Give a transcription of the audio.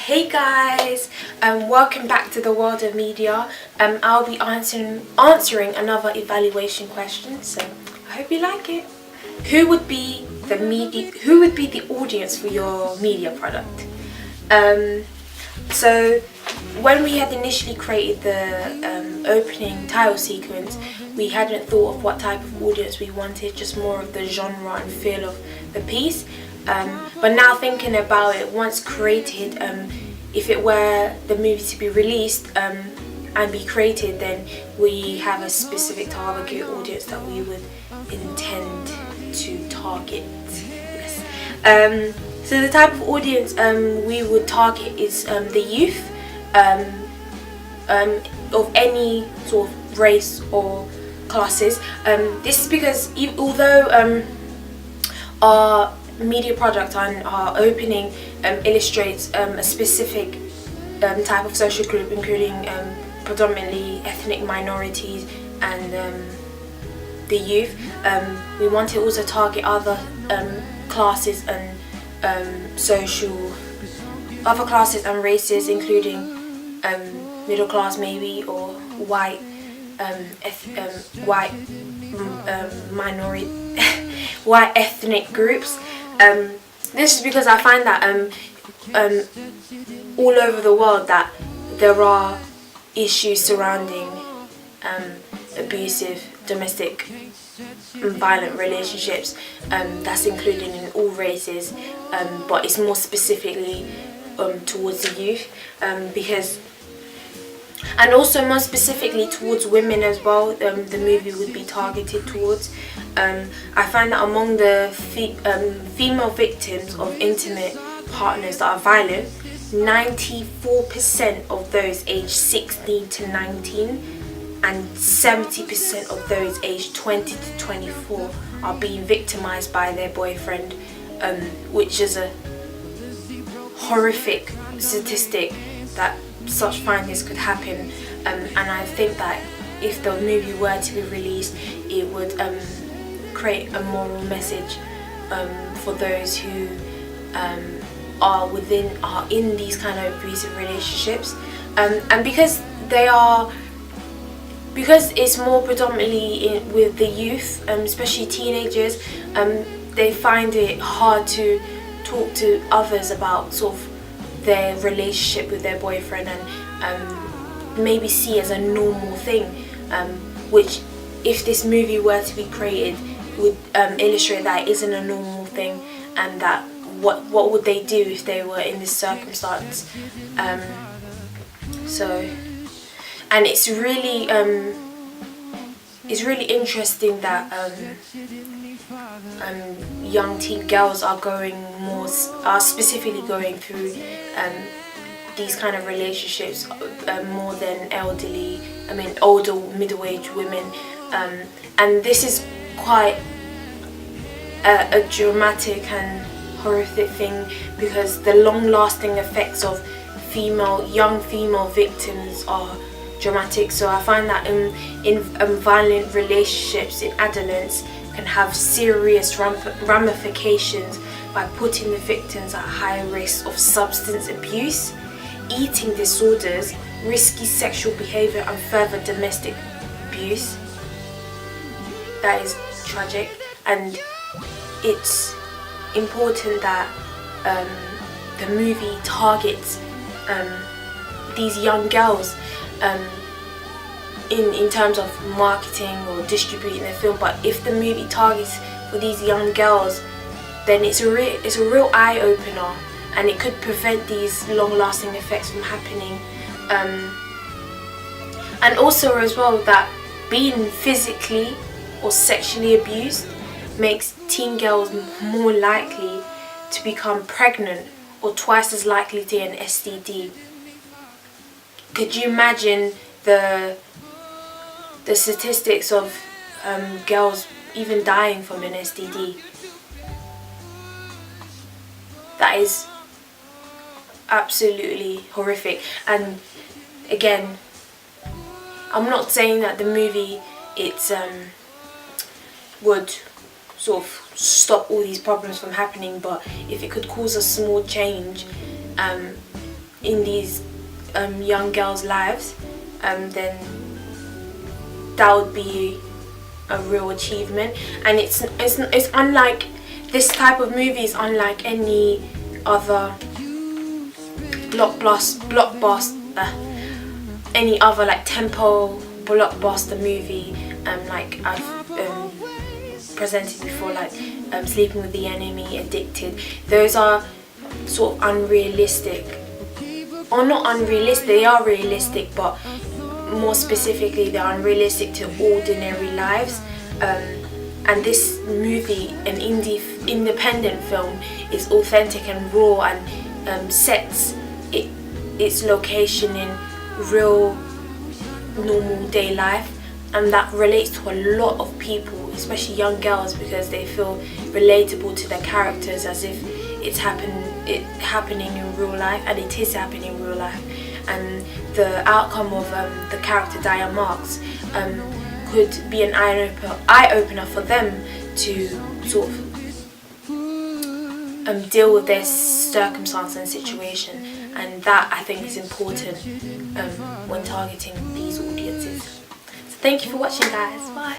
Hey guys, welcome back to the world of media. I'll be answering another evaluation question, so I hope you like it. Who would be the audience for your media product? So when we had initially created the opening title sequence, we hadn't thought of what type of audience we wanted, just more of the genre and feel of the piece. But now thinking about it, once created, if it were the movie to be released and be created, then we have a specific target audience that we would intend to target. Yes. So the type of audience we would target is the youth of any sort of race or classes. This is because although our media product and our opening illustrates a specific type of social group, including predominantly ethnic minorities and the youth, we want to also target other classes and other classes and races, including middle class maybe, or white minority white ethnic groups. This is because I find that all over the world that there are issues surrounding abusive domestic and violent relationships. That's included in all races, but it's more specifically towards the youth, and also more specifically towards women as well. The movie would be targeted towards. I find that among the female victims of intimate partners that are violent, 94% of those aged 16 to 19 and 70% of those aged 20 to 24 are being victimized by their boyfriend, which is a horrific statistic that such findings could happen. And I think that if the movie were to be released, it would create a moral message for those who are in these kind of abusive relationships, and because it's more predominantly with the youth, especially teenagers, they find it hard to talk to others about sort of their relationship with their boyfriend, and maybe see as a normal thing, which if this movie were to be created would illustrate that it isn't a normal thing, and that what would they do if they were in this circumstance. And it's really interesting that young teen girls are specifically going through these kind of relationships more than older middle-aged women, and this is quite a dramatic and horrific thing, because the long-lasting effects of young female victims are dramatic. So I find that in violent relationships in adolescence can have serious ramifications by putting the victims at high risk of substance abuse, eating disorders, risky sexual behaviour and further domestic abuse. That is tragic, and it's important that the movie targets these young girls in terms of marketing or distributing the film. But if the movie targets for these young girls, then it's a real eye-opener, and it could prevent these long-lasting effects from happening. And also as well, that being physically or sexually abused makes teen girls more likely to become pregnant, or twice as likely to get an STD. Could you imagine the statistics of girls even dying from an STD? That is absolutely horrific. And again, I'm not saying that the movie would sort of stop all these problems from happening, but if it could cause a small change in these young girls' lives, then that would be a real achievement. And it's unlike, this type of movie is unlike any other any other like tempo blockbuster movie, like I've presented before, like Sleeping with the Enemy, Addicted. Those are sort of unrealistic, or not unrealistic, they are realistic, but more specifically they're unrealistic to ordinary lives. And this movie, an independent film, is authentic and raw, and sets its location in real normal day life, and that relates to a lot of people, especially young girls, because they feel relatable to their characters, as if it's happening in real life, and it is happening in real life. And the outcome of the character Diane Marks could be an eye-opener for them to sort of deal with their circumstance and situation, and that I think is important when targeting these audiences. So thank you for watching, guys. Bye.